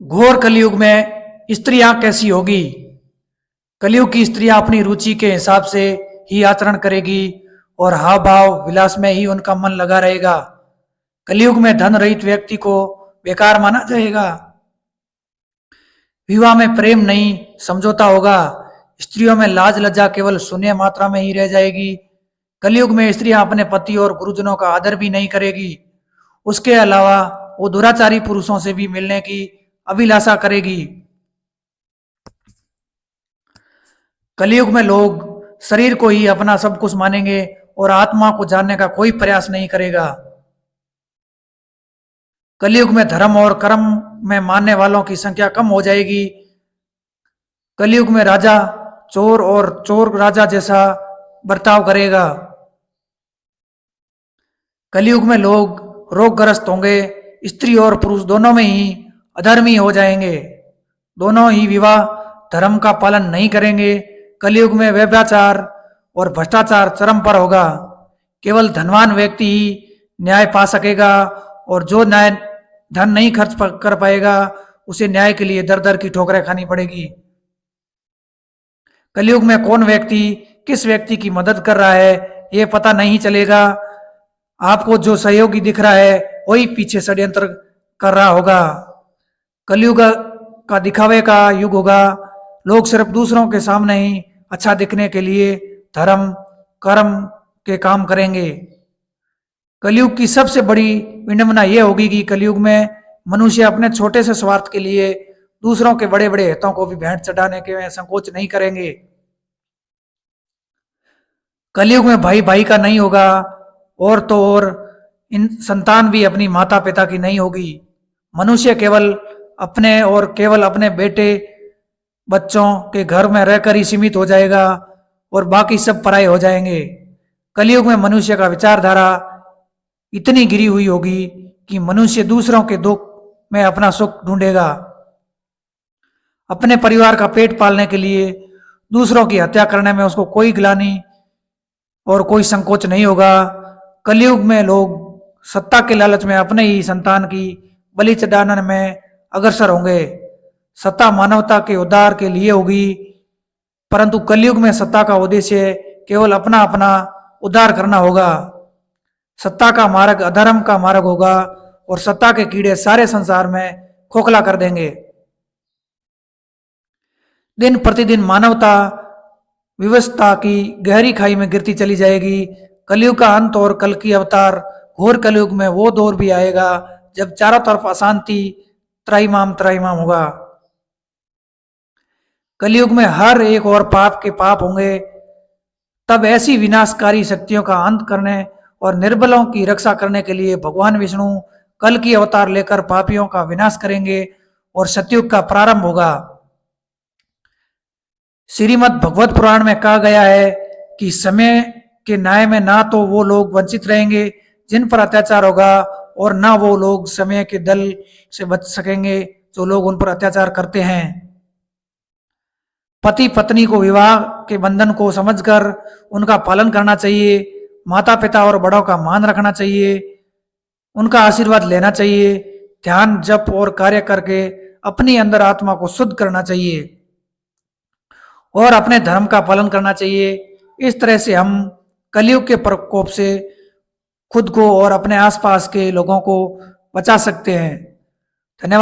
घोर कलयुग में स्त्रियां कैसी होगी। कलयुग की स्त्रियां अपनी रुचि के हिसाब से ही आचरण करेगी और हाव भाव विलास में ही उनका मन लगा रहेगा। कलयुग में धन रहित व्यक्ति को बेकार माना जाएगा। विवाह में प्रेम नहीं समझौता होगा। स्त्रियों में लाज लज्जा केवल शून्य मात्रा में ही रह जाएगी। कलयुग में स्त्रियां अपने पति और गुरुजनों का आदर भी नहीं करेगी। उसके अलावा वो दुराचारी पुरुषों से भी मिलने की अभिलाषा करेगी। कलयुग में लोग शरीर को ही अपना सब कुछ मानेंगे और आत्मा को जानने का कोई प्रयास नहीं करेगा। कलयुग में धर्म और कर्म में मानने वालों की संख्या कम हो जाएगी। कलयुग में राजा चोर और चोर राजा जैसा बर्ताव करेगा। कलयुग में लोग रोगग्रस्त होंगे। स्त्री और पुरुष दोनों में ही अधर्मी हो जाएंगे। दोनों ही विवाह धर्म का पालन नहीं करेंगे। कलयुग में व्यभिचार और भ्रष्टाचार चरम पर होगा। केवल धनवान व्यक्ति ही न्याय पा सकेगा और जो न्याय धन नहीं खर्च कर पाएगा उसे न्याय के लिए दर दर की ठोकरें खानी पड़ेगी। कलयुग में कौन व्यक्ति किस व्यक्ति की मदद कर रहा है ये पता नहीं चलेगा। आपको जो सहयोगी दिख रहा है वही पीछे षड्यंत्र कर रहा होगा। कलयुग का दिखावे का युग होगा। लोग सिर्फ दूसरों के सामने ही अच्छा दिखने के लिए धर्म कर्म के काम करेंगे। कलयुग की सबसे बड़ी विडंबना यह होगी कि कलयुग में मनुष्य अपने छोटे से स्वार्थ के लिए दूसरों के बड़े बड़े हितों को भी भेंट चढ़ाने के संकोच नहीं करेंगे। कलयुग में भाई भाई का नहीं होगा और तो और इन संतान भी अपनी माता पिता की नहीं होगी। मनुष्य केवल अपने और केवल अपने बेटे बच्चों के घर में रहकर ही सीमित हो जाएगा और बाकी सब पराये हो जाएंगे। कलयुग में मनुष्य का विचारधारा इतनी गिरी हुई होगी कि मनुष्य दूसरों के दुख में अपना सुख ढूंढेगा। अपने परिवार का पेट पालने के लिए दूसरों की हत्या करने में उसको कोई ग्लानि और कोई संकोच नहीं होगा। कलयुग में लोग सत्ता के लालच में अपने ही संतान की बलि चढ़ाने में अग्रसर होंगे। सत्ता मानवता के उद्धार के लिए होगी, परंतु कलयुग में सत्ता का उद्देश्य केवल अपना अपना उद्धार करना होगा। सत्ता का मार्ग अधर्म का मार्ग होगा और सत्ता के कीड़े सारे संसार में खोखला कर देंगे। दिन प्रतिदिन मानवता विवशता की गहरी खाई में गिरती चली जाएगी। कलयुग का अंत और कल की अवतार घोर कलयुग में वो दौर भी आएगा जब चारों तरफ अशांति त्राहिमाम त्राहिमाम होगा। कलयुग में हर एक और पाप के पाप होंगे। तब ऐसी विनाशकारी शक्तियों का अंत करने और निर्बलों की रक्षा करने के लिए भगवान विष्णु कल की अवतार लेकर पापियों का विनाश करेंगे और सतयुग का प्रारंभ होगा। श्रीमद् भगवत पुराण में कहा गया है कि समय के न्याय में ना तो वो लोग वंचित रहेंगे जिन पर अत्याचार होगा और ना वो लोग समय के दल से बच सकेंगे जो लोग उन पर अत्याचार करते हैं। पति पत्नी को विवाह के बंधन को समझकर उनका पालन करना चाहिए। माता पिता और बड़ों का मान रखना चाहिए। उनका आशीर्वाद लेना चाहिए। ध्यान जप और कार्य करके अपनी अंदर आत्मा को शुद्ध करना चाहिए और अपने धर्म का पालन करना चाहिए। इस तरह से हम कलयुग के प्रकोप से खुद को और अपने आसपास के लोगों को बचा सकते हैं।